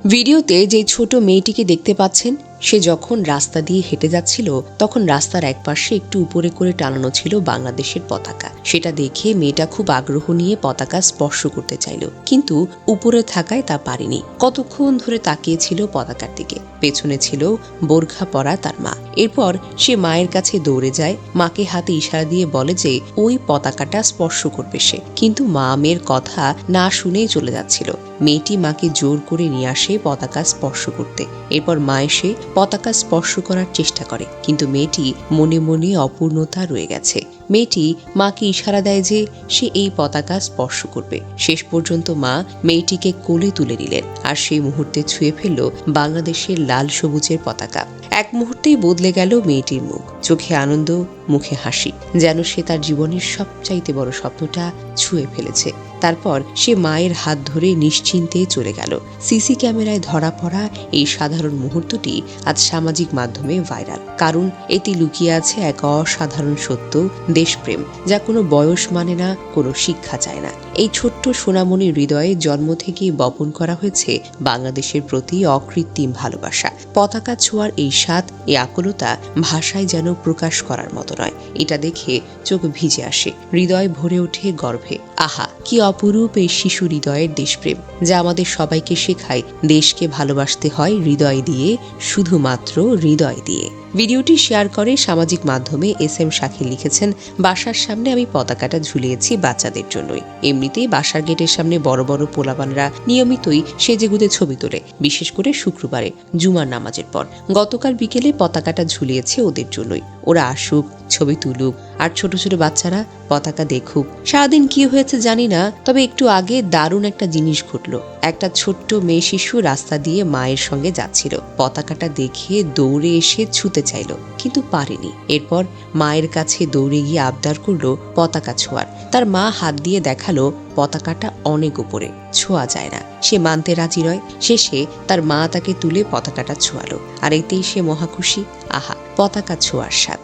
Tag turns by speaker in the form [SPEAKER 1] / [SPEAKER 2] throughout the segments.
[SPEAKER 1] ভিডিওতে যে ছোট মেয়েটিকে দেখতে পাচ্ছেন, সে যখন রাস্তা দিয়ে হেঁটে যাচ্ছিল তখন রাস্তার একপাশে একটু উপরে করে টানানো ছিল বাংলাদেশের পতাকা। সেটা দেখে মেয়েটা খুব আগ্রহ নিয়ে পতাকা স্পর্শ করতে চাইল, কিন্তু উপরে থাকায় তা পারেনি। কতক্ষণ ধরে তাকিয়েছিল পতাকার দিকে। পেছনে ছিল বোরখা পরা তার মা। এরপর সে মায়ের কাছে দৌড়ে যায়, মাকে হাতে ইশারা দিয়ে বলে যে ওই পতাকাটা স্পর্শ করবে সে, কিন্তু মা মেয়ের কথা না শুনেই চলে যাচ্ছিল। মেয়েটি মাকে জোর করে নিয়ে আসে পতাকা স্পর্শ করতে। এরপর মা এসে পতাকা স্পর্শ করার চেষ্টা করে, কিন্তু মেয়েটি মনে মনে অপূর্ণতা রয়ে গেছে। মেয়েটি মাকে ইশারা দেয় যে সে এই পতাকা স্পর্শ করবে। শেষ পর্যন্ত মা মেয়েটিকে কোলে তুলে নিলেন, আর সেই মুহূর্তে ছুঁয়ে ফেলল বাংলাদেশের লাল সবুজের পতাকা। এক মুহূর্তেই বদলে গেল মেয়েটির মুখ। চোখে আনন্দ, মুখে হাসি, যেন সে তার জীবনের সবচাইতে বড় স্বপ্নটা ছুঁয়ে ফেলেছে। তারপর সে মায়ের হাত ধরে নিশ্চিন্তে চলে গেল। সিসি ক্যামেরায় ধরা পড়া এই সাধারণ মুহূর্তটি আজ সামাজিক মাধ্যমে ভাইরাল, কারণ এতে লুকিয়ে আছে এক অসাধারণ সত্য, দেশপ্রেম, যা কোনো বয়স মানে না, কোনো শিক্ষা চায় না। এই ছোট্ট সোনামণির হৃদয়ে জন্ম থেকেই বপন করা হয়েছে বাংলাদেশের প্রতি অকৃত্রিম ভালোবাসা। পতাকা ছোঁয়ার এই স্বাদ, এই আকুলতা ভাষায় যেন প্রকাশ করার মতো নয়। এটা দেখে চোখ ভিজে আসে, হৃদয় ভরে ওঠে গর্বে। আহা, কি অপরূপ এই শিশু হৃদয়ের দেশপ্রেম, যা আমাদের সবাইকে শেখায় দেশকে ভালোবাসতে হয় হৃদয় দিয়ে, শুধুমাত্র হৃদয় দিয়ে। ভিডিওটি শেয়ার করে সামাজিক মাধ্যমে এস.এম. শাকিল লিখেছেন, বাসার সামনে আমি পতাকাটা ঝুলিয়েছি বাচ্চাদের জন্যই। এমনিতেই বাসার গেটের সামনে বড় বড় পোলাপানরা নিয়মিতই সেজেগুজে ছবি তোলে, বিশেষ করে শুক্রবারে জুমার নামাজের পর। গতকাল বিকেলে পতাকাটা ঝুলিয়েছে ওদের জন্যই। ওরা আসুক, ছবি তুলুক, আর ছোট ছোট বাচ্চারা পতাকা দেখুক। সারাদিন কি হয়েছে জানি না, তবে একটু আগে দারুণ একটা জিনিস ঘটলো। একটা ছোট্ট মেয়ে শিশু রাস্তা দিয়ে মায়ের সঙ্গে যাচ্ছিল। পতাকাটা দেখে দৌড়ে এসে ছুঁতে চাইল, কিন্তু পারেনি। এরপর মায়ের কাছে দৌড়ে গিয়ে আবদার করলো পতাকা ছোঁয়ার। তার মা হাত দিয়ে দেখালো পতাকাটা অনেক উপরে, ছোঁয়া যায় না। সে মানতে রাজি নয়। শেষে তার মা তাকে তুলে পতাকাটা ছোঁয়ালো, আর এতেই সে মহাখুশি। আহা, পতাকা ছোঁয়ার স্বাদ।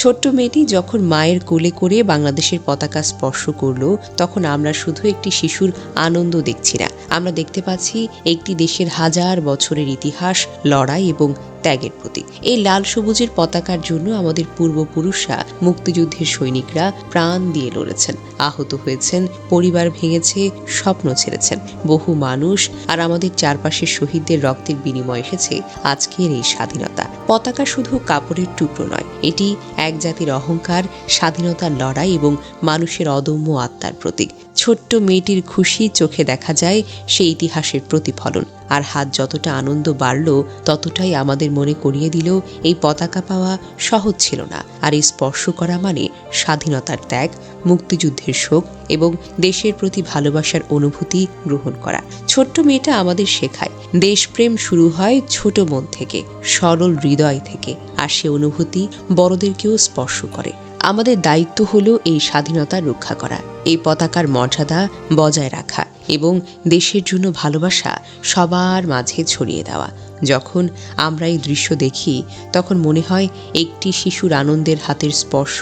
[SPEAKER 1] ছোট্ট মেয়েটি যখন মায়ের কোলে করে বাংলাদেশের পতাকা স্পর্শ করলো, তখন আমরা শুধু একটি শিশুর আনন্দ দেখছি না, আমরা দেখতে পাচ্ছি একটি দেশের হাজার বছরের ইতিহাস, লড়াই এবং ত্যাগের প্রতীক। এই লাল সবুজের পতাকার জন্য আমাদের পূর্বপুরুষরা, মুক্তিযুদ্ধের সৈনিকরা প্রাণ দিয়ে লড়েছেন, আহত হয়েছেন, পরিবার ভেঙেছে, স্বপ্ন ছেড়েছেন বহু মানুষ, আর আমাদের চারপাশের শহীদদের রক্তের বিনিময়ে এসেছে আজকের এই স্বাধীনতা। পতাকা শুধু কাপড়ের টুকরো নয়, এটি এক জাতির অহংকার, স্বাধীনতার লড়াই এবং মানুষের অদম্য আত্মার প্রতীক। ছোট্ট মেয়েটির খুশি চোখে দেখা যায় সেই ইতিহাসের প্রতিফলন। আর হাত যতটা আনন্দ বাড়ল, ততটাই আমাদের মনে করিয়ে দিল এই পতাকা পাওয়া সহজ ছিল না। আর এই স্পর্শ করা মানে স্বাধীনতার ত্যাগ, মুক্তিযুদ্ধের শোক এবং দেশের প্রতি ভালোবাসার অনুভূতি গ্রহণ করা। ছোট্ট মেয়েটা আমাদের শেখায় দেশপ্রেম শুরু হয় ছোট মন থেকে, সরল হৃদয় থেকে, আর সে অনুভূতি বড়দেরকেও স্পর্শ করে। আমাদের দায়িত্ব হলো এই স্বাধীনতা রক্ষা করা, এই পতাকার মর্যাদা বজায় রাখা এবং দেশের জন্য ভালোবাসা সবার মাঝে ছড়িয়ে দেওয়া। যখন আমরা এই দৃশ্য দেখি, তখন মনে হয় একটি শিশুর আনন্দের হাতের স্পর্শ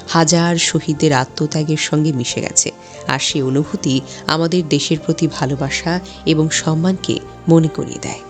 [SPEAKER 1] হাজার শহীদদের আত্মত্যাগের সঙ্গে মিশে গেছে, আর সেই অনুভূতি আমাদের দেশের প্রতি ভালোবাসা এবং সম্মানকে মনে করিয়ে দেয়।